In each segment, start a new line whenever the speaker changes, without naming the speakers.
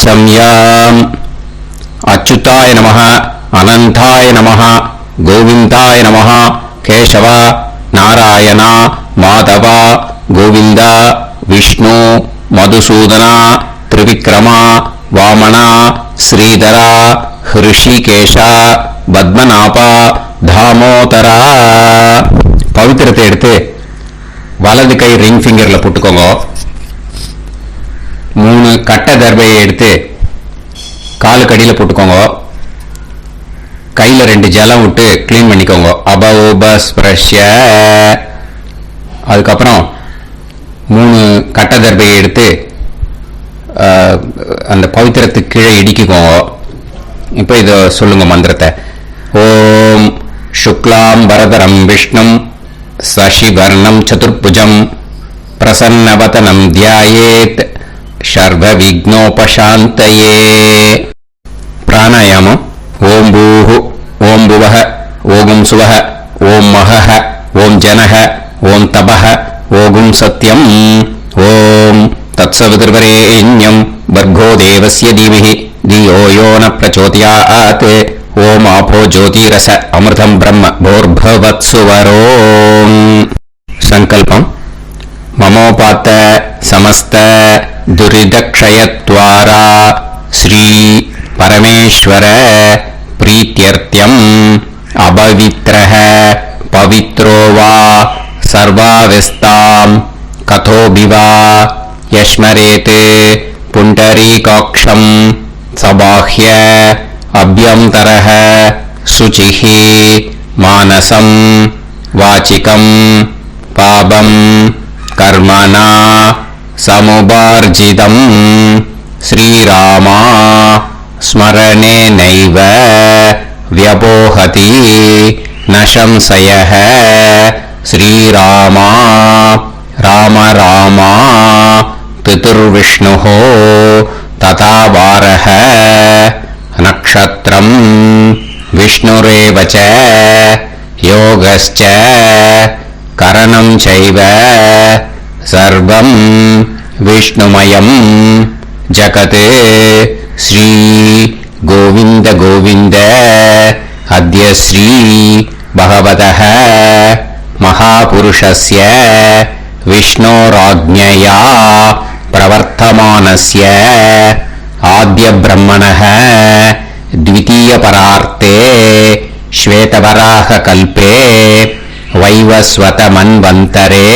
संयाम् अच्युताय नमः अनंताय नमः गोविंदाय नमः केशव नारायण माधव गोविंद विष्णु मधुसूदन त्रिविक्रम वामन श्रीधर ऋषिकेश पद्मनाभ दामोदर पवित्रத்தை எடுத்து வலது கை ரிங் ஃபிங்கர்ல போட்டுக்கோங்க. 3 கட்ட தர்பையை எடுத்து காலுக்கு அடியில போட்டுக்கோங்க. கையில 2 ஜலம் விட்டு கிளீன் பண்ணிக்கோங்க. அபோபஸ்பிரஷ்ய. அதுக்கப்புறம் 3 கட்ட தர்பையை எடுத்து அந்த பவித்திரத்துக்கு கீழே இடிக்கிக்கோங்க. இப்போ இதை சொல்லுங்க மந்திரத்தை. ஓம் சுக்லாம் வரதரம் விஷ்ணும் சசிவர்ணம் சதுர்புஜம் பிரசன்னவதனம் தியாயேத் சர்வ விக்னோபசாந்தயே. பிராணாயாமம். ஓம் பூஹு ஓம் புவஹ ஓகும் சுவஹ ஓம் மஹஹ ஓம் ஜனஹ ஓம் தபஹ ஓகும் சத்யம் ஓம் தத்சவிதுர்வரேண்யம் வர்கோ தேவஸ்ய தீமஹி धियो यो न प्रचोदयात् ओम आपो ज्योतिरस अमृतं ब्रह्म भोर्भवत्सुवरो. संकल्पम. ममोपात समस्त दुरिदक्षयत्वारा श्री परमेश्वर प्रीत्यर्थ्यम् अपवित्रः पवित्रो वा सर्वावस्थां कथोऽभिवा यस्मरेत् पुण्डरीकाक्षम् सबाह्य अभ्यन्तरः शुचिः मानसं वाचिकं पापं कर्मणा समुपार्जितं श्रीरामा स्मरणेनैव व्यपोहति न संशयः. श्रीरामा राम रामा पितुर्विष्णुः तथा वारः नक्षत्रं विष्णुरेव च योगश्च करणं चैव सर्वं विष्णुमयं जगत्. श्री गोविंद गोविंद. अद्य श्री भगवतः महापुरुषस्य विष्णोराज्ञया प्रवर्तमानस्य आद्य ब्रह्मणः द्वितीय परार्थे श्वेतवराह कल्पे वैवस्वत मन्वन्तरे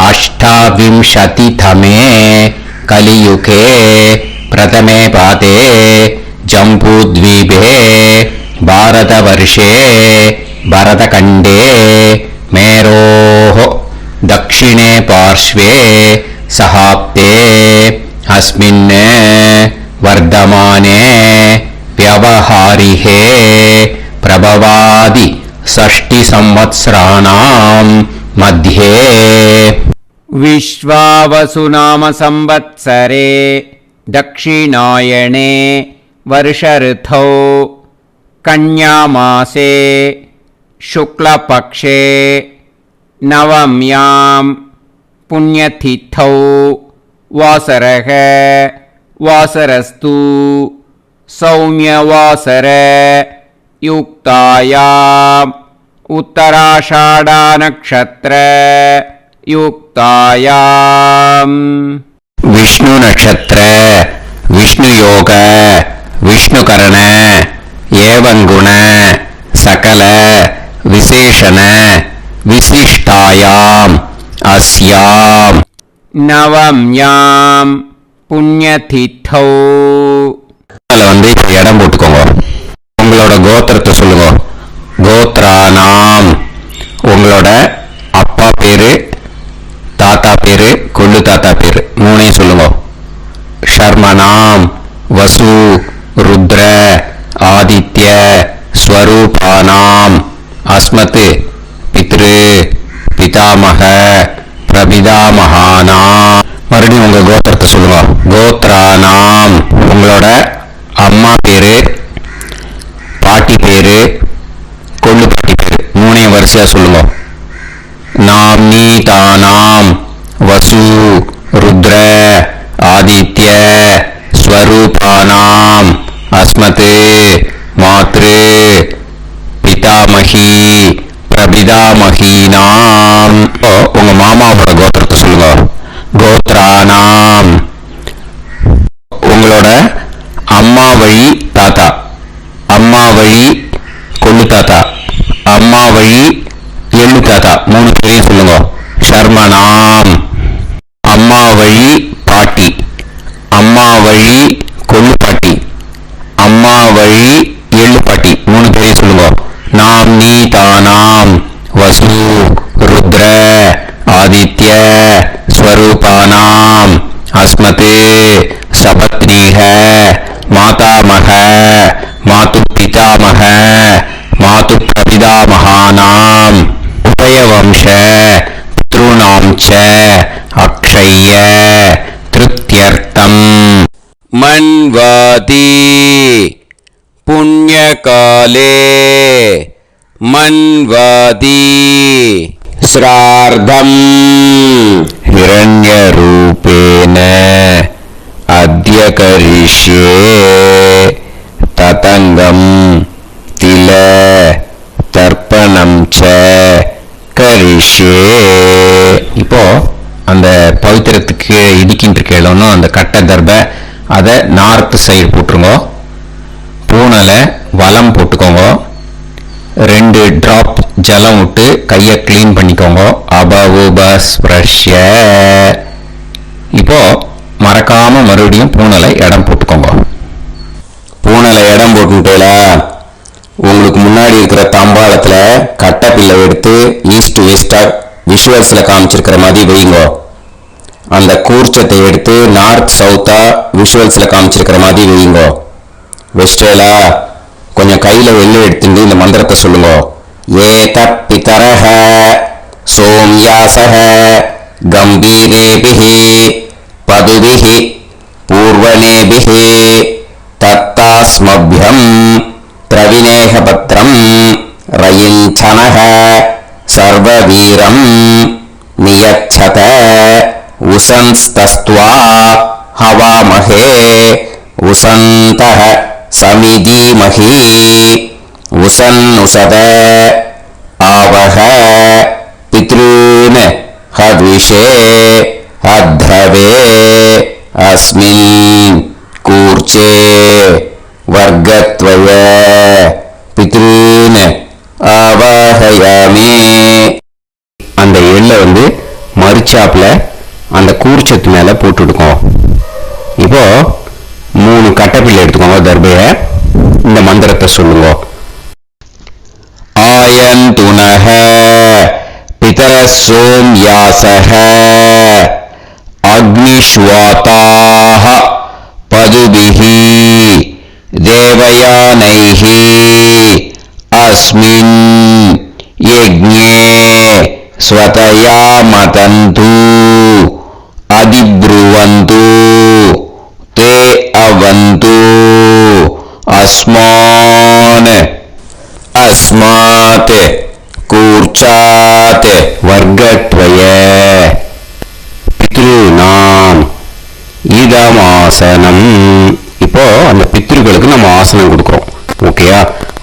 अष्टाविंशतितमे कलियुगे प्रथमे पादे जम्बूद्वीपे भारतवर्षे भरतखण्डे मेरोः दक्षिणे पार्श्वे सहाप्ते अस्मिन् वर्धमाने व्यवहारिहे प्रभवादि 6 संवत्सराणां मध्ये
विश्वावसुनाम संवत्सरे दक्षिणायणे वर्षऋतौ कन्यामासे शुक्लपक्षे नवम्यां पुण्यतिथौ वासरः वासरस्तु सौम्यवासर युक्तायाम् उत्तराषाढा नक्षत्र युक्तायाम्.
विष्णु नक्षत्र विष्णु योग विष्णुकरण एवं गुण सकल विशेषण विशिष्टायाम् अस्याम्
नवम्यां पुण्यतिथौ.
இப்போ இடம் போட்டுக்கோங்க. உங்களோட கோத்திரத்தை சொல்லுங்க. கோத்ரானாம். உங்களோட அப்பா பேரு, தாத்தா பேரு, கொள்ளு தாத்தா பேரு 3 சொல்லுங்க. ஷர்மனாம் வசு ருத்ர ஆதித்ய ஸ்வரூபானாம் அஸ்மத் பித்ரு பிதாமக பிரபிதாமகானாம். மறுபடியும் உங்க கோத்திரத்தை சொல்லுங்க. கோத்ரானாம். உங்களோட அம்மா பேரு, பாட்டி பேரு, கொள்ளு பாட்டி பேரு 3 வரிசையா சொல்லுங்க. நாம்னீதானாம் வசு ருத்ர ஆதித்ய ஸ்வரூப அஸ்மத் மாத்ரு பிதாமகி பிரபிதாமகீனாம். உங்க மாமாவோட கோத்திரத்தை சொல்லுங்க. கோத்ரானாம். உங்களோட அம்மா வழி தாத்தா, அம்மா வழி கொள்ளு தாத்தா, அம்மா வழி எள்ளு தாத்தா, 3 பேரையும் சொல்லுங்க. ஷர்மனாம். அம்மா வழி பாட்டி, அம்மா வழி கொள்ளு பாட்டி, அம்மா வழி எள்ளு பாட்டி, 3 பேரையும் சொல்லுங்க. நாம் நீ தானாம் வசு ருத்ர ஆதித்ய ஸ்வரூபானாம் அஸ்மத் சபத்னீஹ மாதாமக மாது பிதாமக மாது பிரபிதாமகானாம் உபயவம்ச பித்ருணாம் ச அக்ஷய்ய திருப்தியர்த்தம்.
மன்வாதி புண்ணியகாலே மன்வாதி
ஸ்ரார்த்தம் ஹிரண்யரூபேன அத்ய கரிஷ்யே ததங்கம் தில தர்ப்பணம் ச கரிஷ்யே. இப்போ அந்த பவித்திரத்துக்கு இடிக்கின்ற கேளோன்னு அந்த கட்டை தர்ப அதை நார்த் சைடு போட்டுருங்க. பூனலை வலம் போட்டுக்கோங்க. 2 டிராப் ஜலம் விட்டு கையை கிளீன் பண்ணிக்கோங்க. அபவுபஸ்ப்ரஷ்ய. இப்போ மறக்காம மறுபடியும் பூனலை இடம் போட்டுக்கோங்க. பூனலை இடம் போட்டுட்டேல உங்களுக்கு முன்னாடி இருக்கிற தாம்பாளத்துல கட்டப்பில்லை எடுத்து ஈஸ்ட் வெஸ்டா விஷுவல்ஸ்ல காமிச்சிருக்கிற மாதிரி வைங்க. அந்த கூர்ச்சத்தை எடுத்து நார்த் சவுத்தா விஷுவல்ஸ்ல காமிச்சிருக்கிற மாதிரி வைங்க. வெஸ்டேலா கொஞ்சம் கையில வெள்ளை எடுத்துட்டு இந்த மந்திரத்தை சொல்லுங்க. ஏத பிதரஹ சோம்யாசஹ கம்பீரேபிஹி பதுபிஹி பூர்வனேபிஹி தத்தாஸ்மப்யம் திரவிநேகபத்ரம் ரயிஞ்சனஹ சர்வவீரம் நியச்சத உசன்ஸ்தஸ்த்வா ஹவாமஹே உசந்தஹ சமிதீமஹி உசன்னுஷத ஆவஹ பித்ருன் ஹத்விஷே அத்ரவே அஸ்மின் கூர்ச்சே வர்க்கத்வய பித்ருன் ஆவாஹயாமி. அந்த எள்ளை மரிச்சாப்புல அந்த கூர்ச்சத்து மேல போட்டுடுக்கோம். இப்போ 3 கட்டப்பிள்ளை எடுத்துக்கோங்க. தர்பைய இந்த மந்திரத்தை சொல்லுங்க. ஆயந்துனஹ பிதர சோம்யாசஹ அக்னிஷ்வாதாஹ பதுபிஹி தேவயானைஹி அஸ்மின் யஜ்ஞே ஸ்வதயா மதந்து அதிப்ருவந்து தே அவந்து அஸ்மான் அஸ்மாத் கூர்ச்சாத் வர்க்கத்வய பித்ருநாம் இதமாசனம். இப்போ அந்த பித்ருக்களுக்கு நம்ம ஆசனம் கொடுக்குறோம். ஓகேயா?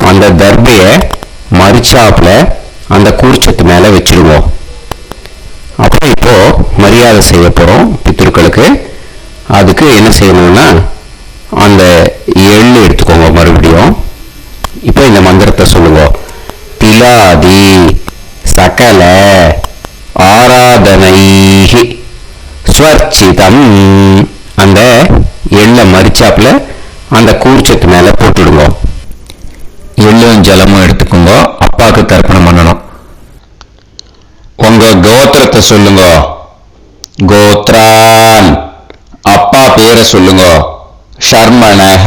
அந்த தர்பைய மரிச்சாப்புல அந்த கூர்ச்சத்து மேல வச்சிருவோம். அப்புறம் இப்போ மரியாதை செய்ய போறோம் பித்ருக்களுக்கு. அதுக்கு என்ன செய்யணும்னா அந்த எள்ளு எடுத்துக்கோங்க. மறுபடியும் இப்போ இந்த மந்திரத்தை சொல்லுங்க. திலாதி சகல ஆராதனைஹி ஸ்வர்ச்சிதம். அந்த எள்ளை மரிச்சாப்புல அந்த கூர்ச்சத்து மேல போட்டுடுங்க. எள்ளும் ஜலமும் எடுத்துக்கோங்க. அப்பாவுக்கு தர்ப்பணம் பண்ணணும். உங்க கோத்திரத்தை சொல்லுங்க. கோத்ரான். அப்பா பேரை சொல்லுங்க. ஷர்மணஹ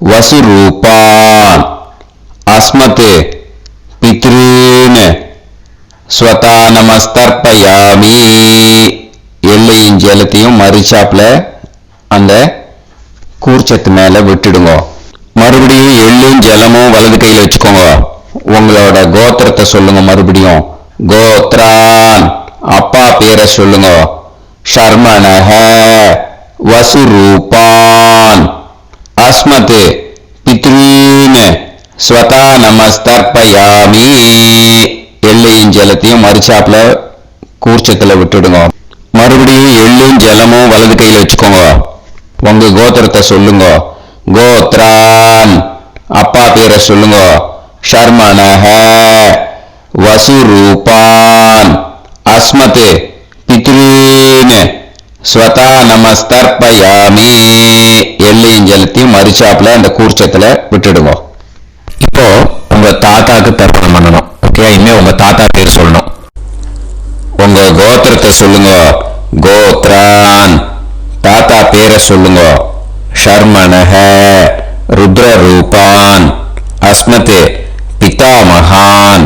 வசுரூபான் அஸ்மத் பித்ருன் ஸ்வதா நமஸ்தர்ப்பயாமி. எள்ளையும் ஜலத்தையும் மரிச்சாப்புல அந்த கூர்ச்சத்து மேல விட்டுடுங்க. மறுபடியும் எள்ளும் ஜலமும் வலது கையில வச்சுக்கோங்க. உங்களோட கோத்திரத்தை சொல்லுங்க. மறுபடியும் கோத்ரான். அப்பா பேரை சொல்லுங்க. ஷர்மணஹ வசுரூபான் அஸ்மத் பித்ரீன் ஸ்வதா நமஸ்தர்ப்பயாமி. எள்ளையும் ஜலத்தையும் மறுச்சாப்புல கூர்ச்சத்துல விட்டுடுங்க. மறுபடியும் எள்ளும் ஜலமும் வலது கையில வச்சுக்கோங்க. உங்க கோத்திரத்தை சொல்லுங்க. கோத்ரான் அப்பா பேரை சொல்லுங்க. ஷர்மணஹ வசுரூபான் அஸ்மத் பித்ரீன் ஸ்வதா நமஸ்தர்ப்பயாமி. எள்ளையும் ஜலத்தையும் மறுச்சாப்புல அந்த கூர்ச்சத்துல விட்டுடுங்க. இப்போ உங்க தாத்தாக்கு தர்ப்பணம் பண்ணணும். ஓகே, இனிமே உங்க தாத்தா பேர் சொல்லணும். உங்க கோத்திரத்தை சொல்லுங்க. கோத்ரான் தாத்தா பேரை சொல்லுங்க. ஷர்மணஹ ருத்ரரூபான் அஸ்மத் பிதாமகான்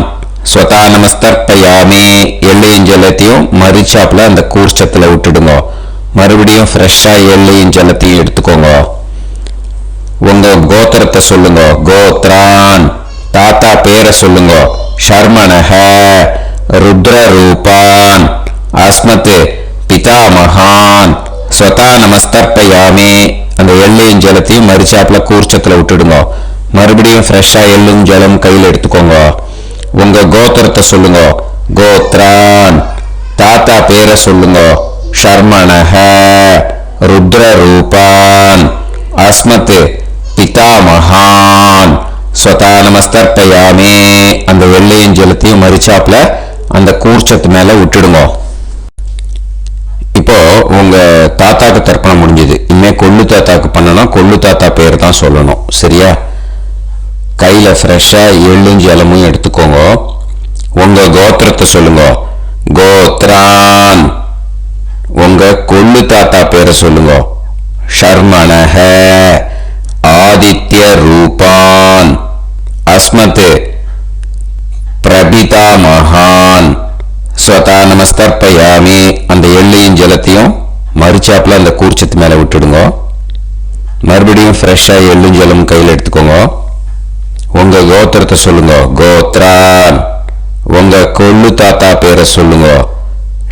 ஸ்வதா நமஸ்தர்ப்பயாமி. எள்ளையும் ஜலத்தையும் மறுச்சாப்புல அந்த கூர்ச்சத்துல விட்டுடுங்க. மறுபடியும் ஃப்ரெஷ்ஷா எள்ளையும் ஜலத்தையும் எடுத்துக்கோங்க. உங்க கோத்திரத்தை சொல்லுங்க. கோத்ரான் தாத்தா பேரை சொல்லுங்க. ஷர்மணஹ ருத்ரரூபான் அஸ்மத் பிதாமகான் ஸ்வதா நமஸ்தர்ப்பயாமி. அந்த எள்ளையும் ஜலத்தையும் மறுச்சாப்புல கூர்ச்சத்துல விட்டுடுங்க. மறுபடியும் ஃப்ரெஷ்ஷா எள்ளும் ஜலம் கையில் எடுத்துக்கோங்க. உங்க கோத்திரத்தை சொல்லுங்க. கோத்ரான் தாத்தா பேரை சொல்லுங்க. ஷர்மணஹ ருத்ரரூபான் அஸ்மத் பிதாமகான் ஸ்வதா நமஸ்தர்ப்பயாமி. அந்த வெள்ளையும் ஜலத்தையும் மறுச்சாப்புல அந்த கூர்ச்சத்து மேல விட்டுடுங்க. இப்போ உங்க தாத்தாக்கு தர்ப்பணம் முடிஞ்சது. இனிமே கொள்ளு தாத்தாக்கு பண்ணணும். கொள்ளு தாத்தா பேர் தான் சொல்லணும். சரியா? கையில ஃப்ரெஷ்ஷா எள்ளும் ஜலமும் எடுத்துக்கோங்க. உங்க கோத்திரத்தை சொல்லுங்க. கோத்ரான் உங்க கொள்ளு தாத்தா பேரை சொல்லுங்க. ஷர்மணஹ ஆதித்ய ரூபான் அஸ்மத் பிரபிதாமகான் ஸ்வதா நமஸ்தர்ப்பயாமி. அந்த எள்ளையும் ஜலத்தையும் மறுச்சாப்புல அந்த கூர்ச்சத்து மேல விட்டுடுங்க. மறுபடியும் ஃப்ரெஷ்ஷா எள்ளும் ஜலம் கையில் எடுத்துக்கோங்க. உங்க கோத்திரத்தை சொல்லுங்க. கோத்ரான் உங்க கொள்ளு தாத்தா பேரை சொல்லுங்க.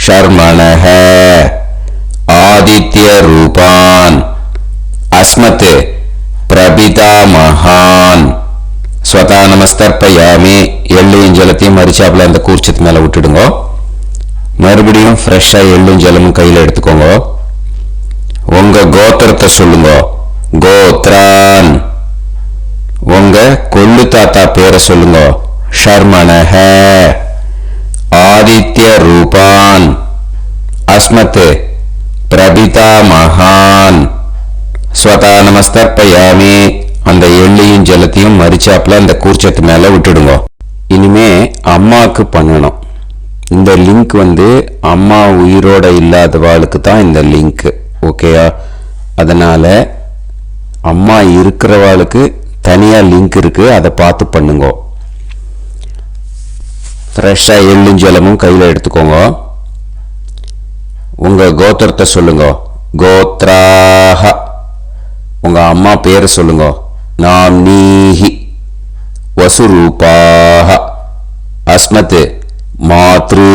ஷர்மணஹ ஆதித்ய ரூபான் அஸ்மத் பிரபிதாமகான் ஸ்வதா நமஸ்தர்ப்பயாமி. எள்ளையும் ஜலத்தையும் மறுச்சாப்புல அந்த கூர்ச்சத்து மேல விட்டுடுங்க. மறுபடியும் ஃப்ரெஷ்ஷா எள்ளும் ஜலமும் கையில் எடுத்துக்கோங்க. உங்க கோத்திரத்தை சொல்லுங்க. கோத்ரான் உங்க கொள்ளு தாத்தா பேரை சொல்லுங்க. ஷர்மணஹ ஆதித்ய ரூபான் அஸ்மத் பிரபிதாமகான் ஸ்வதா நமஸ்தர்ப்பயாமி. அந்த எள்ளையும் ஜலத்தையும் மறுச்சாப்புல அந்த கூர்ச்சத்து மேல விட்டுடுங்க. இனிமே அம்மாவுக்கு பண்ணணும். இந்த லிங்க் அம்மா உயிரோட இல்லாதவாளுக்கு தான் இந்த லிங்க். ஓகேயா? அதனால அம்மா இருக்கிறவாளுக்கு தனியா லிங்க் இருக்கு. அதை பார்த்து பண்ணுங்க. ஃப்ரெஷ்ஷா எள்ளும் ஜலமும் கையில எடுத்துக்கோங்க. உங்க கோத்திரத்தை சொல்லுங்க. கோத்ராஹ உங்க அம்மா பேரை சொல்லுங்க. நாம்னீஹி வசுரூபாஹ அஸ்மத் மாத்ரு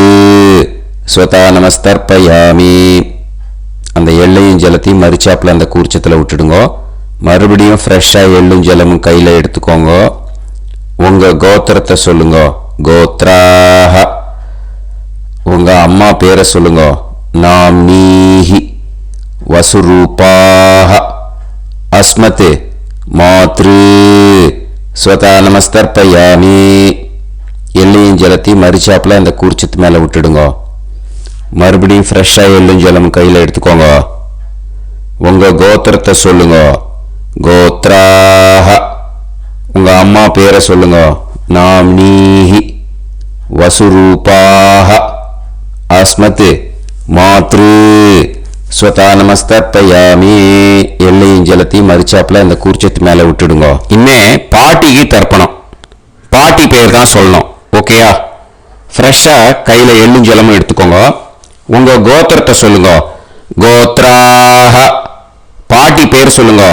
ஸ்வதா நமஸ்தர்ப்பயாமி. அந்த எள்ளையும் ஜலத்தையும் மறுச்சாப்புல அந்த கூர்ச்சத்துல விட்டுடுங்க. மறுபடியும் ஃப்ரெஷ்ஷா எள்ளும் ஜலமும் கையில எடுத்துக்கோங்க. உங்க கோத்திரத்தை சொல்லுங்க. கோத்ராஹ உங்க அம்மா பேரை சொல்லுங்க. நாம்னீஹி வசுரூபாஹ அஸ்மத் மாத்ரு ஸ்வதா நமஸ்தர்ப்பயாமி. எள்ளையும் ஜலத்தையும் மறுச்சாப்புல அந்த கூர்ச்சத்து மேல விட்டுடுங்க. மறுபடியும் ஃப்ரெஷ்ஷா எள்ளும் ஜலம் கையில எடுத்துக்கோங்க. உங்க கோத்திரத்தை சொல்லுங்க. கோத்ராஹ உங்க அம்மா பேரை சொல்லுங்க. நாம்னீஹி வசுரூபாஹ அஸ்மத் மாத்ரு ஸ்வதா நமஸ்தர்ப்பயாமி. எள்ளையும் ஜலத்தையும் மறுச்சாப்புல இந்த கூர்ச்சத்து மேல விட்டுடுங்க. இனிமே பாட்டிக்கு தர்ப்பணம். பாட்டி பேர் தான் சொல்லணும். ஓகேயா? ஃப்ரெஷ்ஷா கையில எள்ளும் ஜலமும் எடுத்துக்கோங்க. உங்க கோத்திரத்தை சொல்லுங்க. கோத்ராஹ பாட்டி பேர் சொல்லுங்க.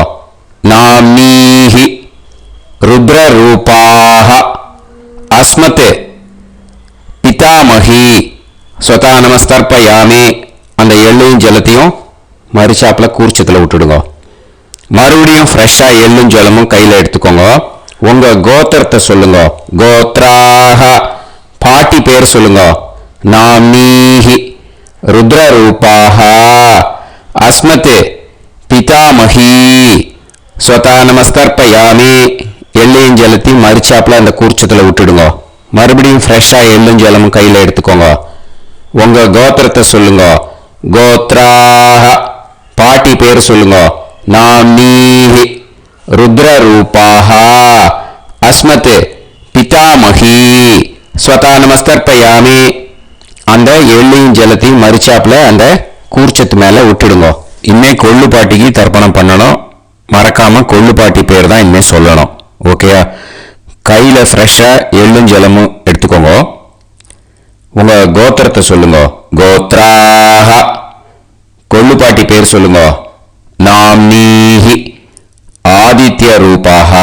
நாம்னீஹி ருத்ரரூபாஹ அஸ்மத் பிதாமகி ஸ்வதா நமஸ்தர்ப்பயாமி. அந்த எள்ளையும் ஜலத்தையும் மறுச்சாப்புல கூர்ச்சத்துல விட்டுடுங்க. மறுபடியும் ஃப்ரெஷ்ஷா எள்ளும் ஜலமும் கையில எடுத்துக்கோங்க. உங்க கோத்திரத்தை சொல்லுங்க. கோத்ராஹ. பாட்டி பேர் சொல்லுங்க. நாமீஹி. ருத்ர ரூபாஹ. அஸ்மத் பிதாமஹி. ஸ்வதா நமஸ்கர்ப்பயாமி. எள்ளையும் ஜலத்தையும் மறிச்சாப்புல அந்த கூர்ச்சத்துல விட்டுடுங்க. மறுபடியும் ஃப்ரெஷ்ஷா எள்ளும் ஜலமும் கையில எடுத்துக்கோங்க. உங்க கோத்திரத்தை சொல்லுங்க. கோத்ராஹ. பாட்டி பேர் சொல்லுங்க. நாமீஹி. ருத்ர ரூபாஹ. அஸ்மத் பிதாமஹி. ஸ்வதா நமஸ்கர்ப்பயாமி. அந்த எள்ளையும் ஜலத்தையும் மறிச்சாப்புல அந்த கூர்ச்சத்து மேல விட்டுடுங்க. இனிமே கொள்ளு பாட்டிக்கு தர்ப்பணம் பண்ணணும். மறக்காம கொள்ளு பாட்டி பேர் தான் இனிமே சொல்லணும். ஓகேயா? கையில ஃப்ரெஷ்ஷா எள்ளும் ஜலமும் எடுத்துக்கோங்க. உங்க கோத்திரத்தை சொல்லுங்க. கோத்ராஹ. கொள்ளு பாட்டி பேர் சொல்லுங்க. நாம்னீஹி. ஆதித்ய ரூபாஹ.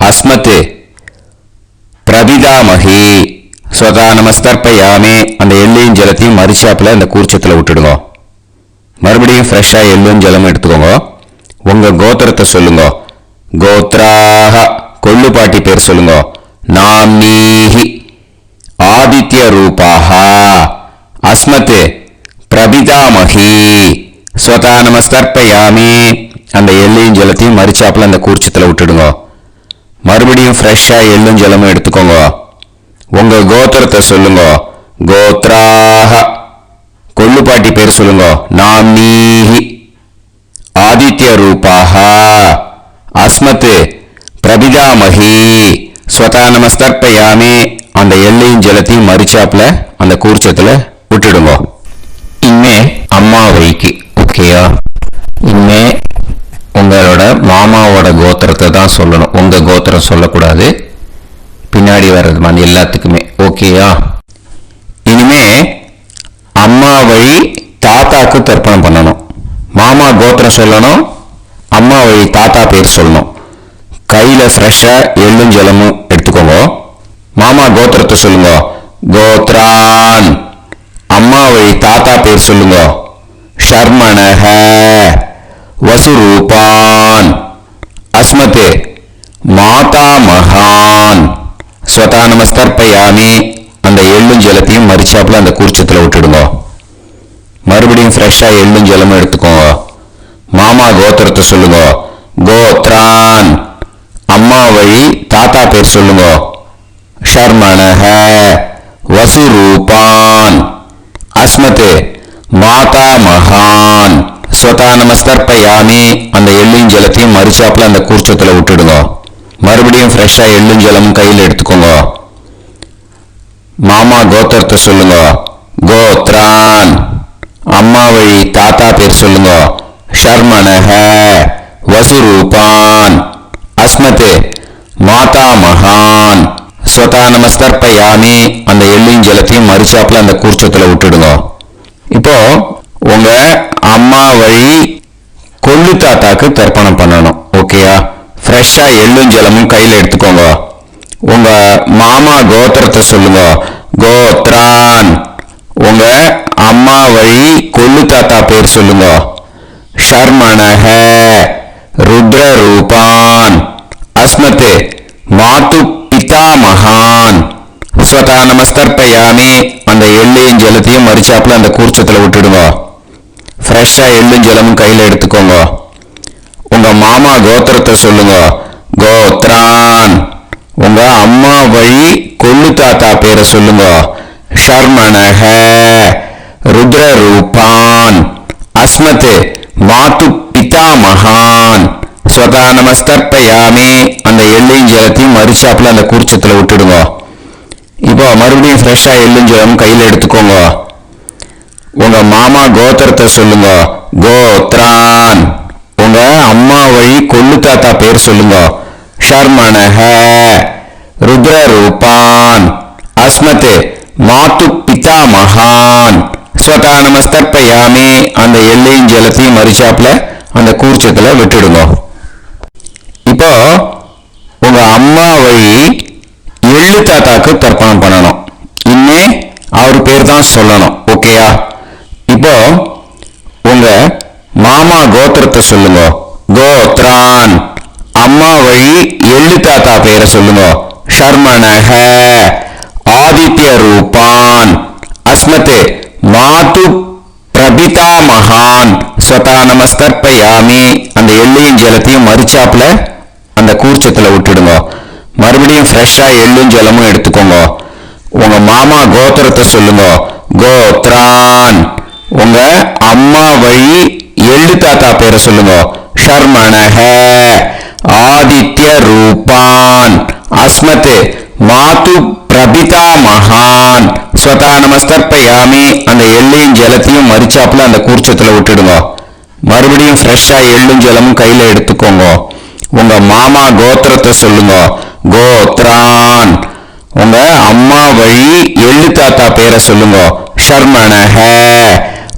அஸ்மத் பிரபிதாமஹி. ஸ்வதா நமஸ்கர்ப்பயாமி. அந்த எள்ளையும் ஜலத்தையும் மறிச்சாப்புல அந்த கூர்ச்சத்துல விட்டுடுங்க. மறுபடியும் ஃப்ரெஷ்ஷா எள்ளும் ஜலமும் எடுத்துக்கோங்க. உங்க கோத்திரத்தை சொல்லுங்க. கோத்ராஹ. கொள்ளு பாட்டி பேர் சொல்லுங்க. நாம்னீஹி. ஆதித்ய ரூபாஹ. அஸ்மத் பிரபிதாமஹி. ஸ்வதா நமஸ்கர்ப்பயாமி. அந்த எள்ளையும் ஜலத்தையும் மறிச்சாப்புல அந்த கூர்ச்சத்துல விட்டுடுங்க. மறுபடியும் ஃப்ரெஷ்ஷா எள்ளும் ஜலமும் எடுத்துக்கோங்க. உங்க கோத்திரத்தை சொல்லுங்க. கோத்ராஹ. கொள்ளு பாட்டி பேர் சொல்லுங்க. நாம்னீஹி. ஆதித்ய ரூபாஹ. அஸ்மத் பிரபிதாமஹி. ஸ்வதா நமஸ்கர்ப்பயாமி. அந்த எள்ளையும் ஜலத்தையும் மறிச்சாப்புல அந்த கூர்ச்சத்துல விட்டுடுங்க. இனிமே அம்மா வழிக்கு. ஓகேயா? இனிமே உங்களோட மாமாவோட கோத்திரத்தை தான் சொல்லணும். உங்க கோத்திரம் சொல்லக்கூடாது. பின்னாடி வர்றது மாதிரி எல்லாத்துக்குமே. ஓகேயா? இனிமே அம்மா வழி தாத்தாக்கு தர்ப்பணம் பண்ணணும். மாமா கோத்திரம் சொல்லணும். அம்மா வழி தாத்தா பேர் சொல்லணும். கையில ஃப்ரெஷ்ஷா எள்ளும் ஜலமும் எடுத்துக்கோங்க. மாமா கோத்திரத்தை சொல்லுங்க. கோத்ரான். அம்மா வழி தாத்தா பேர் சொல்லுங்க. ஷர்மணஹ. வசுரூபான். அஸ்மத் மாதாமகான். ஸ்வதா நமஸ்கர்ப்பயாமி. அந்த எள்ளும் ஜலத்தையும் மறிச்சாப்புல அந்த கூர்ச்சத்துல விட்டுடுங்க. மறுபடியும் ஃப்ரெஷ்ஷா எள்ளும் ஜலமும் எடுத்துக்கோங்க. மாமா கோத்திரத்தை சொல்லுங்க. கோத்ரான். அம்மா வழி தாத்தா பேர் சொல்லுங்க. ஷர்மணஹ. வசுரூபான். அஸ்மத் மாதாமகான். ஸ்வதா நமஸ்கர்ப்பயாமி. அந்த எள்ளும் ஜலத்தையும் மறிச்சாப்புல அந்த கூர்ச்சத்துல விட்டுடுங்க. மறுபடியும் ஃப்ரெஷ்ஷா எள்ளும் ஜலமும் கையில் எடுத்துக்கோங்க. மாமா கோத்திரத்தை சொல்லுங்க. கோத்ரான். அம்மா வழி தாத்தா பேர் சொல்லுங்க. ஷர்மணஹ. வசுரூபான். அஸ்மத் மாதாமகான். ஸ்வதா நமஸ்கர்ப்பயாமி. அந்த எள்ளையும் ஜலத்தையும் மறிச்சாப்புல அந்த கூர்ச்சத்துல விட்டுடுங்க. இப்போ உங்க அம்மா வழி கொள்ளு தாத்தாக்கு தர்ப்பணம் பண்ணணும். ஓகேயா? ஃப்ரெஷ்ஷா எள்ளும் ஜலமும் கையில எடுத்துக்கோங்க. உங்க மாமா கோத்திரத்தை சொல்லுங்க. கோத்ரான். உங்க அம்மா வழி கொள்ளு தாத்தா பேர் சொல்லுங்க. ஷர்மணஹ. ருத்ர ரூபான். அஸ்மத் மாது பிதாமகான். ஸ்வதா நமஸ்கர்ப்பயாமி. அந்த எள்ளையும் ஜலத்தையும் மறிச்சாப்புல அந்த கூர்ச்சத்துல விட்டுடுங்க. ஃப்ரெஷ்ஷா எள்ளும் ஜலமும் கையில எடுத்துக்கோங்க. உங்க மாமா கோத்திரத்தை சொல்லுங்க. கோத்ரான். உங்க அம்மா வழி கொள்ளு தாத்தா பேரை சொல்லுங்க. ஷர்மணஹ. ருத்ர ரூபான். அஸ்மத் மாது பிதாமகான். ஸ்வதா நமஸ்கர்ப்பயாமி. அந்த எள்ளையும் ஜலத்தையும் மறிச்சாப்புல அந்த கூர்ச்சத்துல விட்டுடுங்க. இப்போ மறுபடியும் ஃப்ரெஷ்ஷா எள்ளும் ஜலம் கையில எடுத்துக்கோங்க. உங்க மாமா கோத்திரத்தை சொல்லுங்க. கோத்ரான். உங்க அம்மா வழி கொள்ளு தாத்தா பேர் சொல்லுங்க. ஷர்மணஹ. ருத்ர ரூபான். அஸ்மத் மாது பிதாமகான். ஸ்வதா நமஸ்கர்ப்பயாமி. அந்த எள்ளையும் ஜலத்தையும் மறிச்சாப்புல அந்த கூர்ச்சத்துல விட்டுடுங்க. இப்போ உங்க அம்மா வழி எள்ளு தாத்தாக்கு தர்ப்பணம் பண்ணணும். இன்னே அவர் பேர் தான் சொல்லணும். ஓகேயா? இப்போ உங்க மாமா கோத்திரத்தை சொல்லுங்க. கோத்ரான். அம்மா வழி எள்ளு தாத்தா பேரை சொல்லுங்க. ஷர்மணஹ. ஆதித்ய ரூபான். அஸ்மத் மாது பிரபிதா மகான். ஸ்வதா நமஸ்கர்ப்பயாமி. அந்த எள்ளையும் ஜலத்தையும் மறிச்சாப்புல அந்த கூர்ச்சத்துல விட்டுடுங்க. மறுபடியும் ஃப்ரெஷ்ஷா எள்ளும் ஜலமும் எடுத்துக்கோங்க. உங்க மாமா கோத்திரத்தை சொல்லுங்க. கோத்ரான். உங்க அம்மா வழி எள்ளு தாத்தா பேரை சொல்லுங்க. ஷர்மணஹ. ஆதித்ய ரூபான். அஸ்மத் மாது பிரபிதா மகான். ஸ்வதா நமஸ்கர்ப்பயாமி. அந்த எள்ளையும் ஜலத்தையும் மறிச்சாப்புல அந்த கூர்ச்சத்துல விட்டுடுங்க. மறுபடியும் ஃப்ரெஷ்ஷா எள்ளும் ஜலமும் கையில எடுத்துக்கோங்க. உங்க மாமா கோத்திரத்தை சொல்லுங்க. கோத்ரான். உங்க அம்மா வழி எள்ளு தாத்தா பேரை சொல்லுங்க. ஷர்மணஹ.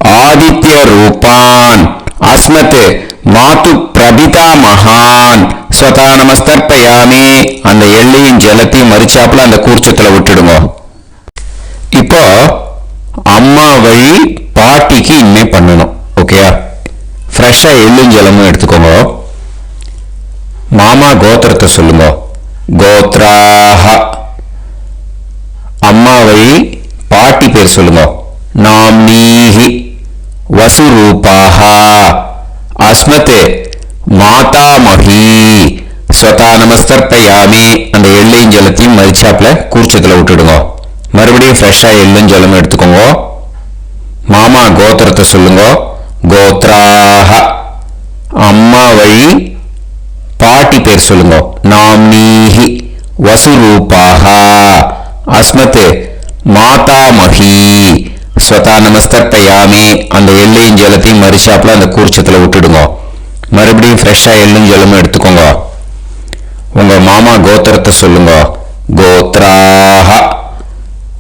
ஆதித்ய ரூபான். அஸ்மத் மாது பிரபிதா மகான். ஸ்வதா நமஸ்கர்ப்பயாமி. அந்த எள்ளையும் ஜலத்தையும் மறிச்சாப்புல அந்த கூர்ச்சத்துல விட்டுடுங்க. இப்போ அம்மா வழி பாட்டிக்கு இனிமே பண்ணணும். ஓகேயா? ஃப்ரெஷ்ஷா எள்ளும் ஜலமும் எடுத்துக்கோங்க. மாமா கோத்திரத்தை சொல்லுங்க. கோத்ராஹ. அம்மா வழி பாட்டி பேர் சொல்லுங்க. நாம்னீஹி. வசுரூபாஹ. அஸ்மத் மாதாமஹி. ஸ்வதா நமஸ்கர்ப்பயாமி. அந்த எள்ளையும் ஜலத்தையும் மறிச்சாப்புல கூர்ச்சத்துல விட்டுடுங்க. மறுபடியும் ஃப்ரெஷ்ஷா எள்ளும் ஜலமும் எடுத்துக்கோங்க. மாமா கோத்திரத்தை சொல்லுங்க. கோத்ராஹ. அம்மா வழி பாட்டி பேர் சொல்லுங்க. நாம்னீஹி. வசுரூபாஹ. அஸ்மத் மாதாமஹி. ஸ்வதா நமஸ்கர்ப்பயாமி. அந்த எள்ளையும் ஜலத்தையும் மறிச்சாப்புல அந்த கூர்ச்சத்துல விட்டுடுங்க. மறுபடியும் ஃப்ரெஷ்ஷா எள்ளும் ஜலமும் எடுத்துக்கோங்க. உங்க மாமா கோத்திரத்தை சொல்லுங்க. கோத்ராஹ.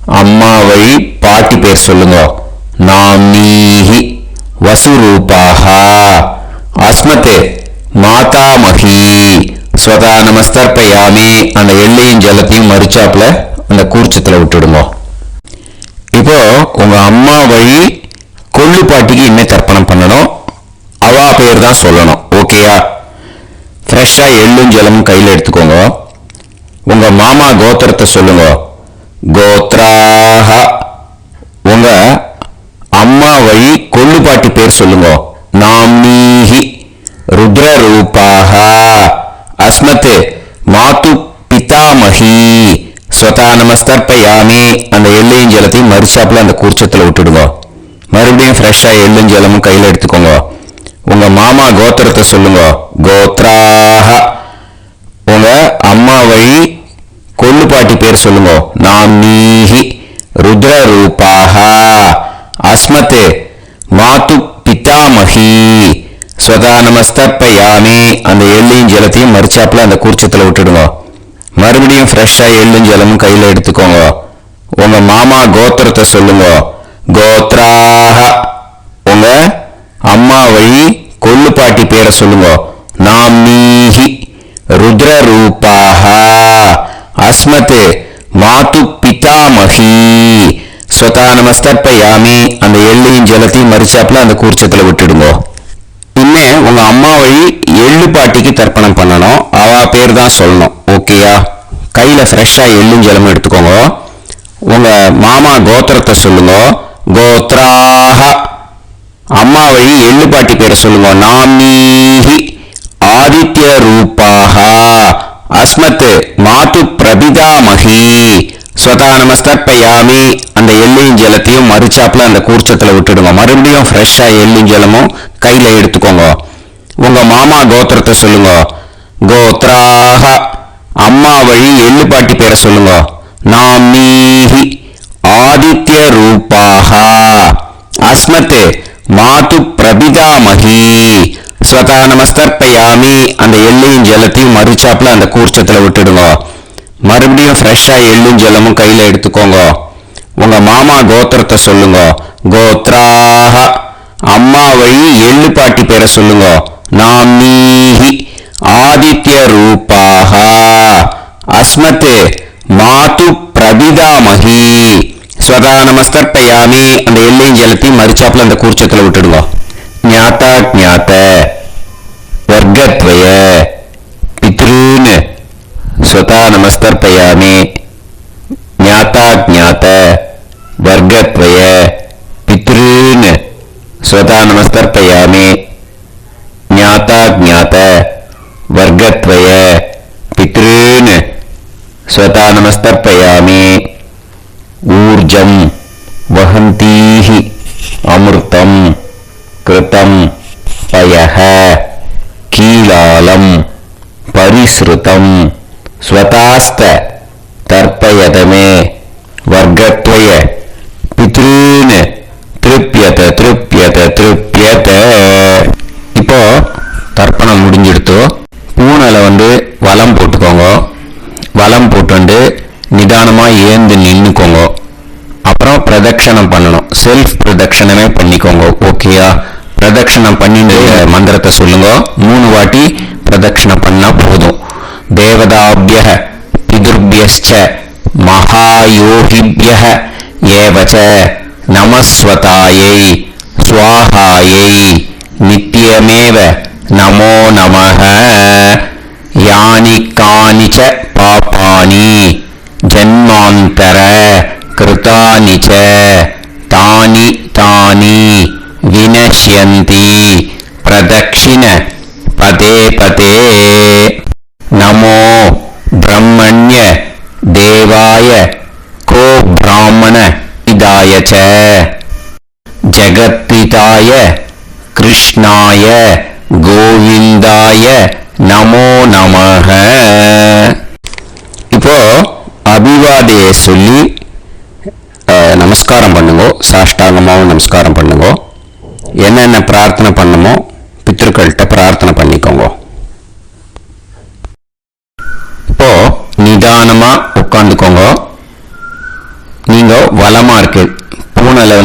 அம்மா வழி பாட்டி பேர் சொல்லுங்க. நாம்னீஹி. வசுரூபாஹ. அஸ்மத் மாதாமஹி. ஸ்வதா நமஸ்கர்ப்பயாமி. அந்த எள்ளையும் ஜலத்தையும் மறிச்சாப்புல அந்த கூர்ச்சத்துல விட்டுடுங்க. இப்போ உங்க அம்மா வழி கொள்ளு பாட்டிக்கு இன்னும் தர்ப்பணம் பண்ணணும். அவா பேர் தான் சொல்லணும். ஓகேயா? ஃப்ரெஷ்ஷா எள்ளும் ஜலமும் கையில் எடுத்துக்கோங்க. உங்க மாமா கோத்திரத்தை சொல்லுங்க. கோத்ராஹ. உங்க அம்மா வழி கொள்ளு பாட்டி பேர் சொல்லுங்க. நாம்னீஹி. ருத்ர ரூபாஹ. அஸ்மத் மாது பிதாமஹி. ஸ்வதா நமஸ்கர்ப்பயாமி. அந்த எள்ளையும் ஜலத்தையும் மறிச்சாப்புல அந்த கூர்ச்சத்துல விட்டுடுங்க. மறுபடியும் ஃப்ரெஷ்ஷா எள்ளும் ஜலமும் கையில எடுத்துக்கோங்க. உங்க மாமா கோத்திரத்தை சொல்லுங்க. கோத்ராஹ. உங்க அம்மா வழி கொள்ளு பாட்டி பேர் சொல்லுங்க. நாம்னீஹி. ருத்ர ரூபாஹ. அஸ்மத் மாது பிதாமஹி. ஸ்வதா நமஸ்கர்ப்பயாமி. அந்த எள்ளையும் ஜலத்தையும் மறிச்சாப்புல அந்த கூர்ச்சத்துல விட்டுடுங்க. மறுபடியும் ஃப்ரெஷ்ஷா எள்ளும் ஜலமும் கையில எடுத்துக்கோங்க. உங்க மாமா கோத்திரத்தை சொல்லுங்க. கோத்ராஹ. உங்க அம்மா வழி கொள்ளு பாட்டி பேரை சொல்லுங்க. நாம்னீஹி. ருத்ர ரூபாஹ. அஸ்மத் மாது பிதாமஹி. ஸ்வதா நமஸ்கர்ப்பயாமி. அந்த எள்ளையும் ஜலத்தையும் மறிச்சாப்புல அந்த கூர்ச்சத்துல விட்டுடுங்க. இனிமே உங்க அம்மா வழி எள்ளு பாட்டிக்கு தர்ப்பணம் பண்ணணும். அவ பேர் தான் சொல்லணும். ஓகேயா? கையில ஃப்ரெஷ்ஷா எள்ளும் ஜலமும் எடுத்துக்கோங்க. உங்க மாமா கோத்திரத்தை சொல்லுங்க. கோத்ராஹ. அம்மா வழி எள்ளு பாட்டி பேரை சொல்லுங்க. நாம்னீஹி. ஆதித்ய ரூபாஹ. அஸ்மத் மாது பிரபிதாமஹி. ஸ்வதா நமஸ்கர்ப்பயாமி. அந்த எள்ளையும் ஜலத்தையும் மறிச்சாப்புல அந்த கூர்ச்சத்துல விட்டுடுங்க. மறுபடியும் ஃப்ரெஷ்ஷா எள்ளும் ஜலமும் கையில எடுத்துக்கோங்க. உங்க மாமா கோத்திரத்தை சொல்லுங்க. கோத்ராஹ. அம்மா வழி எள்ளு பாட்டி பேரை சொல்லுங்க. நாம்னீஹி. ஆதித்ய ரூபாஹ. அஸ்மத் மாது பிரபிதாமஹி. ஸ்வதா நமஸ்கர்ப்பயாமி. அந்த எள்ளையும் ஜலத்தையும் மறிச்சாப்புல அந்த கூர்ச்சத்துல விட்டுடுங்க. மறுபடியும் ஃப்ரெஷ்ஷா எள்ளும் ஜலமும் கையில எடுத்துக்கோங்க. உங்க மாமா கோத்திரத்தை சொல்லுங்க. கோத்ராஹ. அம்மா வழி எள்ளு பாட்டி பேரை சொல்லுங்க. நாம்னீஹி. ஆதித்ய ரூபாஹ. அஸ்மத் மாது பிரபிதாமஹி. ஸ்வதா நமஸ்கர்ப்பயாமி. அந்த எள்ளையும் ஜலத்தையும் மறிச்சாப்புல அந்த கூர்ச்சத்துல விட்டுடுங்க. ஞாதா ஞாத. வர்க்க स्वता नमस्तर्पयामि ज्ञाता ज्ञात वर्गत्वय पितॄन् स्वता नमस्तर्पयामि ज्ञाता ज्ञात वर्गत्वय पितॄन् स्वता नमस्तर्पयामि ऊर्जं वहन्तीः अमृतं कृतं पयः कीलालं परिसृतं स्वतास्त तर्पयत मे वर्गत्वय पितॄन् திருப்பியத திருப்பியத திருப்பியத. இப்போ தர்ப்பணம் முடிஞ்சிடுத்து. பூனலை வலம் போட்டுக்கோங்க. வலம் போட்டு நிதானமா ஏந்து நின்னுக்கோங்க. அப்புறம் பிரதட்சணம் பண்ணணும். செல்ஃப் பிரதட்சணமே பண்ணிக்கோங்க. ஓகேயா? பிரதட்சணம் பண்ணிட்டு மந்திரத்தை சொல்லுங்க. 3 வாட்டி பிரதட்சணம் பண்ணா போதும். தேவதாபியः பிதுர்பியஸ்ச மகாயோகிபியः ஏவச நமஸ்வதாயை ஸ்வாஹாயை நித்யமேவ நமோ நமः. யானி கானிச்ச பாபானி ஜன்மாந்தர கிருதானி ச தானி தானி வினஷ்யந்தி பிரதக்ஷிண பதே பதே. நமோ பிரம்மண்ய தேவாய கோ பிராமண இதாய ச ஜகத்பிதாய கிருஷ்ணாய கோவிந்தாய நமோ நமः. இப்போ அபிவாதையை சொல்லி நமஸ்காரம் பண்ணுங்க. சாஷ்டாங்கமாவும் நமஸ்காரம் பண்ணுங்க. என்னென்ன பிரார்த்தனை பண்ணுமோ பித்ருக்கள்கிட்ட பிரார்த்தனை பண்ணிக்கோங்க. இப்போ நிதானமா உட்காந்துக்கோங்க. நீங்க வலமா இருக்கு பூனலை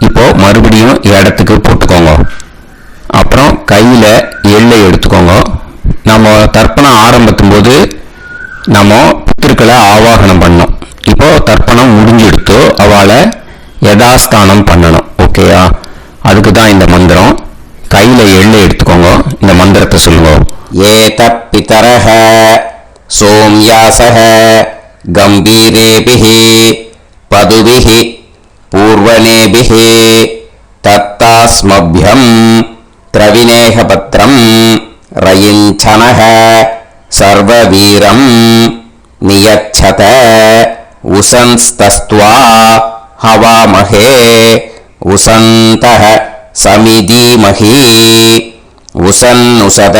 இப்போ மறுபடியும் இடத்துக்கு போட்டுக்கோங்க. அப்புறம் கையில எள்ளை எடுத்துக்கோங்க. நம்ம தர்ப்பணம் ஆரம்பிக்கும் போது நம்ம பித்ருக்களை ஆவாகனம் பண்ணோம். இப்போ தர்ப்பணம் முடிஞ்செடுத்து அவளை யதாஸ்தானம் பண்ணணும். ஓகேயா? அதுக்கு தான் இந்த மந்திரம். கையில எள்ளை எடுத்துக்கோங்க. இந்த மந்திரத்தை சொல்லுங்க. ஏத பிதரஹ சோம்யாசஹ கம்பீரேபிஹி பதுபிஹி பூர்வனேபிஹி தத்தாஸ்மப்யம் திரவிநேகபத்ரம் ரயிஞ்சனஹ சர்வவீரம் நியச்சத உசன்ஸ்தஸ்த்வா ஹவாமஹே உசந்தஹ சமிதீமஹி உசன்னுசத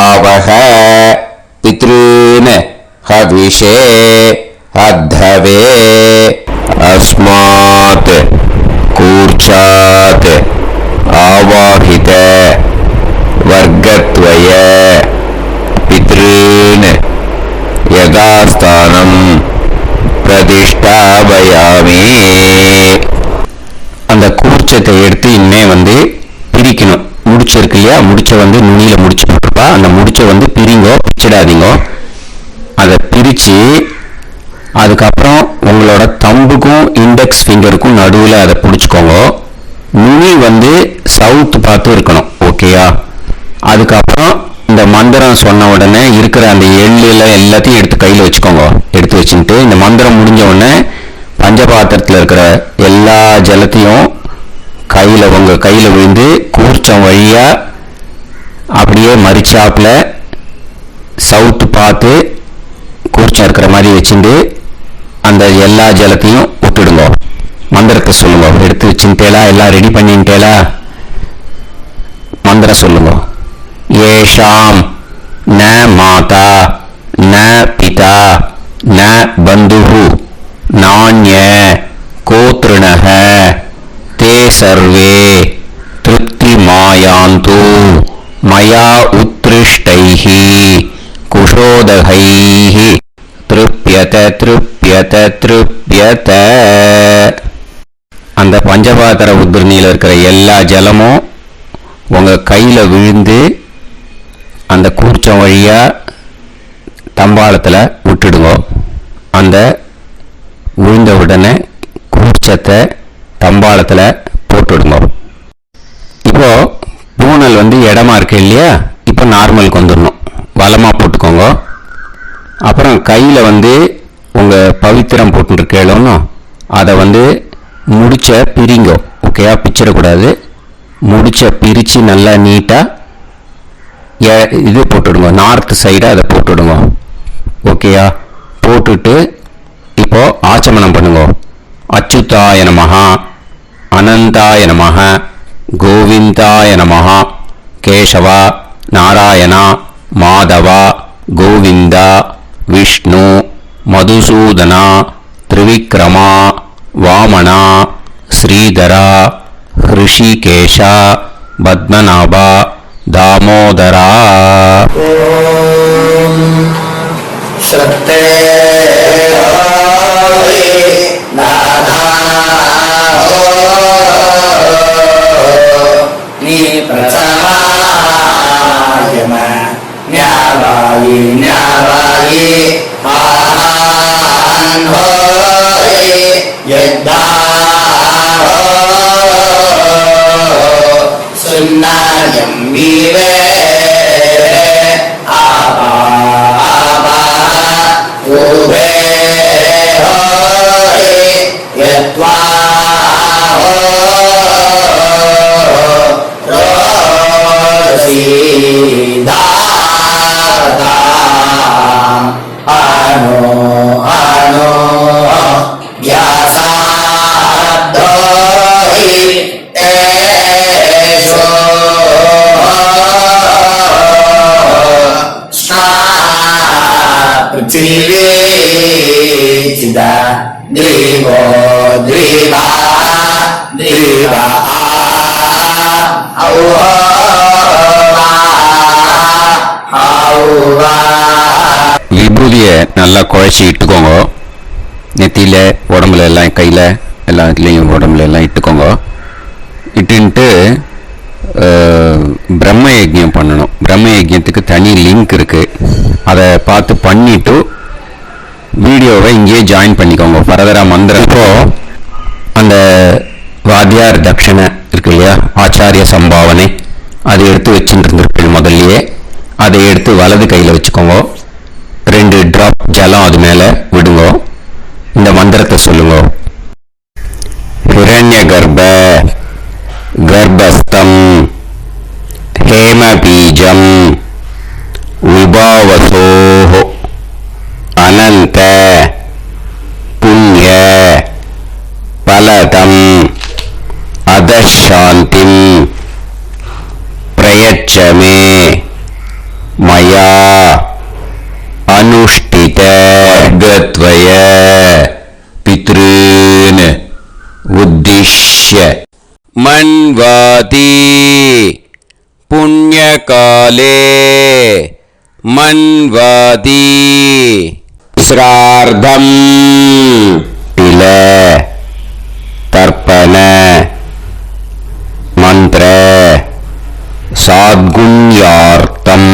ஆவஹ பித்ருன் ஹவிஷே அத்தவே. அஸ்மாத் கூர்ச்சாத் ஆவாஹித வர்க்கத்வய பித்ருன் யதாஸ்தானம் பிரதிஷ்டாபயாமி. அந்த கூர்ச்சத்தை எடுத்து இனிமே பிரிக்கணும். முடிச்சிருக்கு இல்லையா? முடிச்ச நுனியில முடிச்சு போட்டுருப்பா. அந்த முடிச்ச பிரிங்கோ, பிச்சிடாதீங்க. அதை பிரிச்சு அதுக்கப்புறம் உங்களோட தம்புக்கும் இண்டெக்ஸ் ஃபிங்கருக்கும் நடுவில் அதை பிடிச்சிக்கோங்க. நுனி சவுத் பார்த்து இருக்கணும். ஓகேயா? அதுக்கப்புறம் இந்த மந்திரம் சொன்ன உடனே இருக்கிற அந்த எள்ளில் எல்லாத்தையும் எடுத்து கையில் வச்சுக்கோங்க. எடுத்து வச்சுட்டு இந்த மந்திரம் முடிஞ்ச உடனே பஞ்சபாத்திரத்தில் இருக்கிற எல்லா ஜலத்தையும் உங்கள் கையில் விழுந்து கூர்ச்சம் வழியா அப்படியே மறிச்சாப்புல சவுத்து பார்த்து கூர்ச்சம் இருக்கிற மாதிரி வச்சுட்டு அந்த எல்லா ஜலத்தையும் விட்டுடுங்க. மந்திரத்தை சொல்லுங்க. எடுத்து வச்சுட்டேலா? எல்லாம் ரெடி பண்ணிட்டேலா? மந்திரம் சொல்லுங்க. ஏஷாம் ந மாதா ந பிதா ந பந்துஹு நான்ய கோத்ருணஹ தே சர்வே திருப்திமாயாந்து மயா உத்ருஷ்டைஹி குஷோதகைஹி திருப்யத திருப்யத திருப்யத. அந்த பஞ்சபாத்திர உத்ரணியில் இருக்கிற எல்லா ஜலமும் உங்க கையில விழுந்து அந்த கூர்ச்சம் வழியா தம்பாளத்துல விட்டுடுங்க. அந்த விழுந்த உடனே கூர்ச்சத்தை தம்பாளத்துல போட்டுடுங்க. இப்போ பூனல் இடமா இருக்கு இல்லையா? இப்போ நார்மலுக்கு வந்துடணும். வலமா போட்டுக்கோங்க. அப்புறம் கையில் உங்கள் பவித்திரம் போட்டுருக்கேளோன்னு அதை முடிச்ச பிரிங்கோ. ஓகேயா, பிச்சிடக்கூடாது. முடிச்ச பிரித்து நல்லா நீட்டாக இது போட்டுடுங்க, நார்த் சைடாக அதை போட்டுடுங்க. ஓகேயா, போட்டுட்டு இப்போது ஆச்சமனம் பண்ணுங்க. அச்சுதாய நமஹ, அனந்தாய நமஹ, கோவிந்தாய நமஹ, கேசவா, நாராயணா, மாதவா, கோவிந்தா, விஷ்ணு, மதுசூதனா, திரிவிக்ரமா, வாமனா, ஸ்ரீதரா, ஹிருஷிகேஷா, பத்மநாபா, தாமோதரா.
ஸ்ரத்தே நாதா நீ பிரசமாயம ஞாவாயி ஞாவாயி ஆஹான் ஹோய் யத்தா சுன்னாயம் வீவே ஆபா ஆபா உபே ஹோய் யத்வா Ano ano Vyasadoi Esho Sna Prithvi Chida Drivo Driva Driva Auva Auva
விபூதியை நல்லா குழச்சி இட்டுக்கோங்க. நெத்தியில், உடம்புல எல்லாம், கையில் எல்லாத்துலேயும் உடம்புல எல்லாம் இட்டுக்கோங்க. இட்டுன்ட்டு பிரம்ம யஜ்யம் பண்ணணும். பிரம்ம யஜ்யத்துக்கு தனி லிங்க் இருக்குது. அதை பார்த்து பண்ணிவிட்டு வீடியோவை இங்கேயே ஜாயின் பண்ணிக்கோங்க. ஃபர்தராக மந்திரம் இப்போது அந்த வாத்தியார் தட்சணை இருக்கு இல்லையா, ஆச்சாரிய சம்பாவனை, அதை எடுத்து வச்சுட்டு இருந்திருப்பீங்க முதல்லையே. அதை எடுத்து வலது கையில் வச்சுக்கோங்க. 2 டிராப் ஜலம் அது மேலே விடுங்க. இந்த மந்திரத்தை சொல்லுங்க. ஹிரண்ய கர்ப்ப கர்ப்பஸ்தம் ஹேம பீஜம் விபாவசோ அனந்த புண்ணிய பலதம் அதசாந்திம் பிரயச்சமே மயா अनुष्ठित वर्गद्वय पितॄन् उद्दिश्य
मन्वाति पुण्यकाले मन्वाति
श्रार्धं तिल तर्पण मंत्र साद्गुण्यार्थं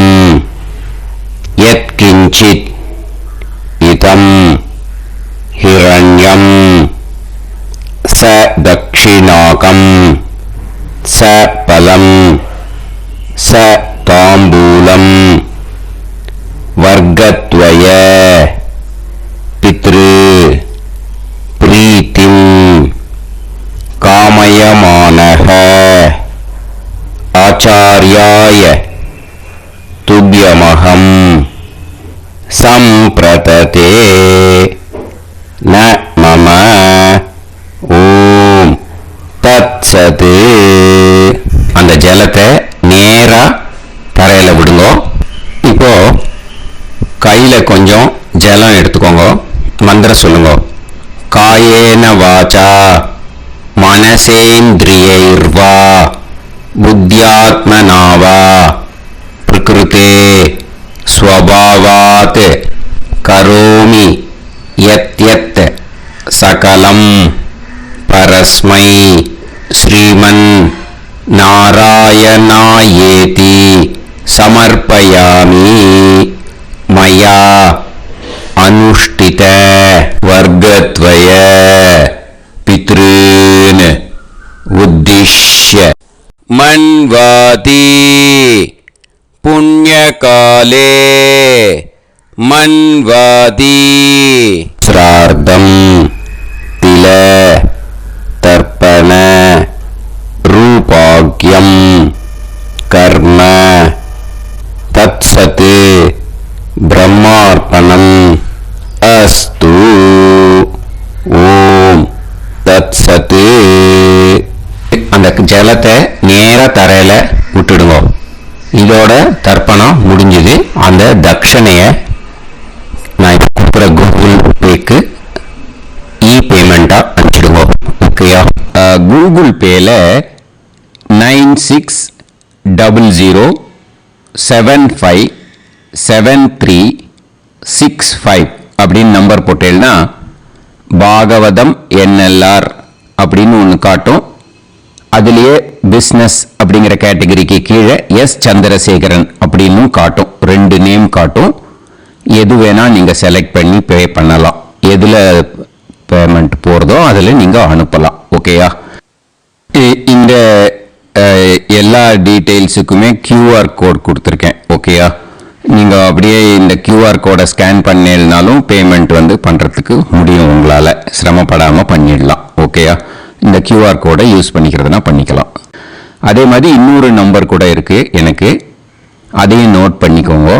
यत्किंचित् इदं हिरण्यं स दक्षिणाकं स फलं स ताम्बूलं वर्गद्वय पितृ प्रीतिं कामयमानः आचार्याय तुभ्यमहं संप्रतते न मम ஓம் தத்சத். அந்த ஜலத்தை நேரா தரையில விடுங்க. இப்போ கையில கொஞ்சம் ஜலம் எடுத்துக்கோங்க. மந்திரம் சொல்லுங்க. காயேன வாசா மனசேந்திரியைர்வா புத்தியாத்மனாவா பிரகிருதே ஸ்வபாவாத் கரோமி யத்யத் சகலம் பரஸ்மை ஸ்ரீமன் நாராயணாயேதி சமர்ப்பயாமி. மயா அனுஷ்டித வர்க்கத்வய பித்ருன் உத்திஷ்ய
मन्वाति पुण्यकाले मन्वादी
श्रार्धं तिल तर्पण रूपाग्यं कर्म तत्सत् ब्रह्मार्पणम् अस्तु ஓம் தத்சத். அந்த ஜலத்தை நேர தரையில விட்டுடுங்க. இதோட தர்ப்பணம் முடிஞ்சது. அந்த தட்சணைய நான் இப்போ கொடுக்குற கூகுள் பேக்கு பேமெண்டா அனுப்பிடுங்க. ஓகேயா? கூகுள் பேல 9600757365 அப்படின்னு நம்பர் போட்டேன்னா பாகவதம் NLR அப்படின்னு ஒன்று காட்டும். அதுலேயே பிஸ்னஸ் அப்படிங்கிற கேட்டகரிக்கு கீழே எஸ் சந்திரசேகரன் அப்படின்னு காட்டும். 2 நேம் காட்டும். எது வேணால் நீங்கள் செலக்ட் பண்ணி பே பண்ணலாம். எதில் பேமெண்ட் போகிறதோ அதில் நீங்கள் அனுப்பலாம். ஓகேயா? இந்த எல்லா டீட்டெயில்ஸுக்குமே QR கோட் கொடுத்துருக்கேன். ஓகேயா? நீங்கள் அப்படியே இந்த QR கோடை ஸ்கேன் பண்ணினாலும் பேமெண்ட் பண்ணுறதுக்கு முடியும். உங்களால் சிரமப்படாமல் பண்ணிடலாம். ஓகேயா? இந்த QR கோடை யூஸ் பண்ணிக்கிறதுனா பண்ணிக்கலாம். அதே மாதிரி இன்னொரு நம்பர் கூட இருக்குது எனக்கு. அதையும் நோட் பண்ணிக்கோங்க.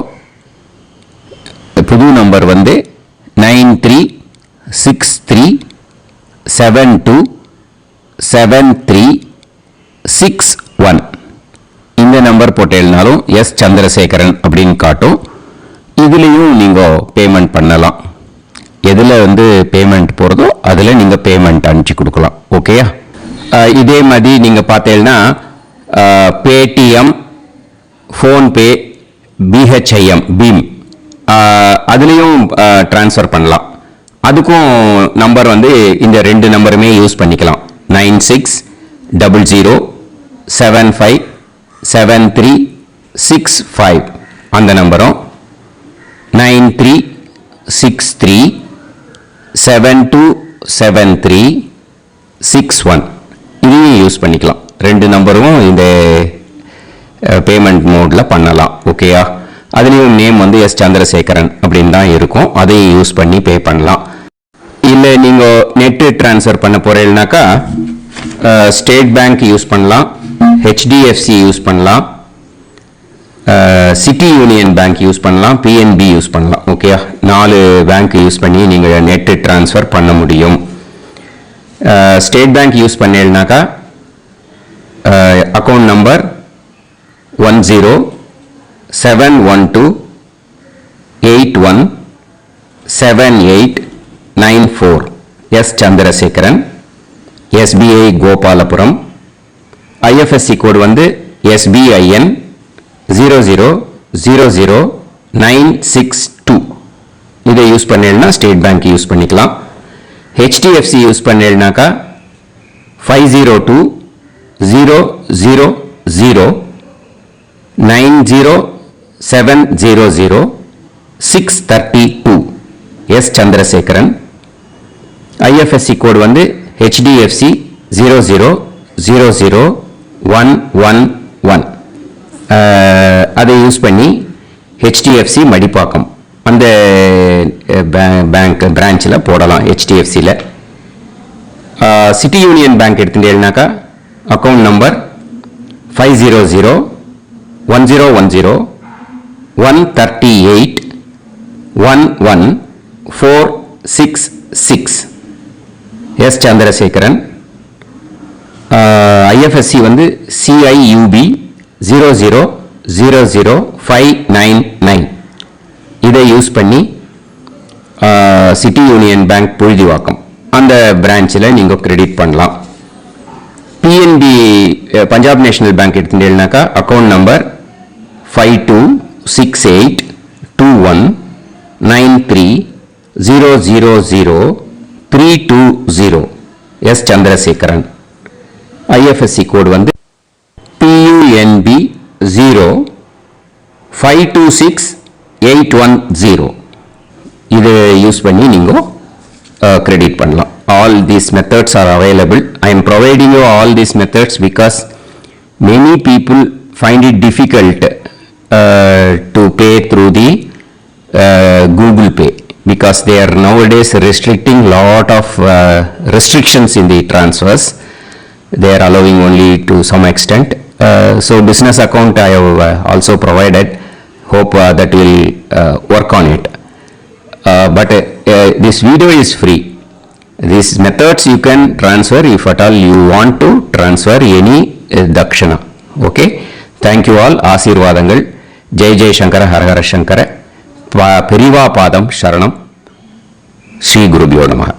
புது நம்பர் 9363727361. இந்த நம்பர் போட்டேனாலும் எஸ் சந்திரசேகரன் அப்படின்னு காட்டும். இதுலேயும் நீங்கள் பேமெண்ட் பண்ணலாம். எதில் பேமெண்ட் போகிறதோ அதில் நீங்கள் பேமெண்ட் அனுப்பிச்சி கொடுக்கலாம். ஓகேயா? இதே மாதிரி நீங்கள் பார்த்தீங்கன்னா பேடிஎம், ஃபோன்பே, BHIM பீம் அதுலேயும் ட்ரான்ஸ்ஃபர் பண்ணலாம். அதுக்கும் நம்பர் இந்த 2 நம்பருமே யூஸ் பண்ணிக்கலாம். 9600757365 அந்த நம்பரும் 9363727361 இதையும் யூஸ் பண்ணிக்கலாம். 2 நம்பரும் இந்த பேமெண்ட் மோடில் பண்ணலாம். ஓகேயா? அதுலேயும் நேம் எஸ் சந்திரசேகரன் அப்படின்னு தான் இருக்கும். அதையும் யூஸ் பண்ணி பே பண்ணலாம். இல்லை நீங்கள் நெட்டு ட்ரான்ஸ்ஃபர் பண்ண போகிறீங்கனாக்கா ஸ்டேட் பேங்க் யூஸ் பண்ணலாம், HDFC யூஸ் பண்ணலாம், சிட்டி யூனியன் பேங்க் யூஸ் பண்ணலாம், PNB யூஸ் பண்ணலாம். ஓகேயா? 4 பேங்க் யூஸ் பண்ணி நீங்கள் நெட்டு ட்ரான்ஸ்ஃபர் பண்ண முடியும். ஸ்டேட் பேங்க் யூஸ் பண்ணீங்கனாக்கா account number 1071281789 S Chandrasekaran, SBI Gopalapuram. IFSC code SBIN 0000962. இதை யூஸ் பண்ணீங்கன்னா ஸ்டேட் பேங்க் யூஸ் பண்ணிக்கலாம். HDFC யூஸ் பண்ணீங்கன்னாக்கா 5020090700 S Chandrasekaran. IFSC code HDFC 0000111. அதை யூஸ் பண்ணி HDFC மடிப்பாக்கம் அந்த பேங்க் பிரான்ச்சில் போடலாம். HDFCயில் சிட்டி யூனியன் பேங்க் எடுத்துட்டேன்னாக்கா account number 5001011381146 S Chandrasekaran. IFSC CIUB 0000599. இதை யூஸ் பண்ணி சிட்டி யூனியன் பேங்க் புழுதிவாக்கம் அந்த பிரான்ச்சில் நீங்கள் கிரெடிட் பண்ணலாம். PNB பஞ்சாப் நேஷனல் பேங்க் எடுத்துட்டேன்னாக்கா account number 52682193000320 S Chandrasekaran. IFSC code PUNB 0526810. இதை யூஸ் பண்ணி நீங்கள் கிரெடிட் பண்ணலாம். All these methods are available. I am providing you all these methods because many people find it difficult to pay through the Google Pay, because they are nowadays restricting lot of restrictions in the transfers. They are allowing only to some extent. So business account I have also provided. Hope that will work on it. But this video is free. These methods you can transfer if at all you want to transfer any dakshana. Okay. Thank you all. ஆசீர்வாதங்கள். ஜெய் ஜெய் சங்கர ஹர ஹர சங்கர. பெரிவா பாதம் சரணம். ஸ்ரீ குருபியோ நமஹ.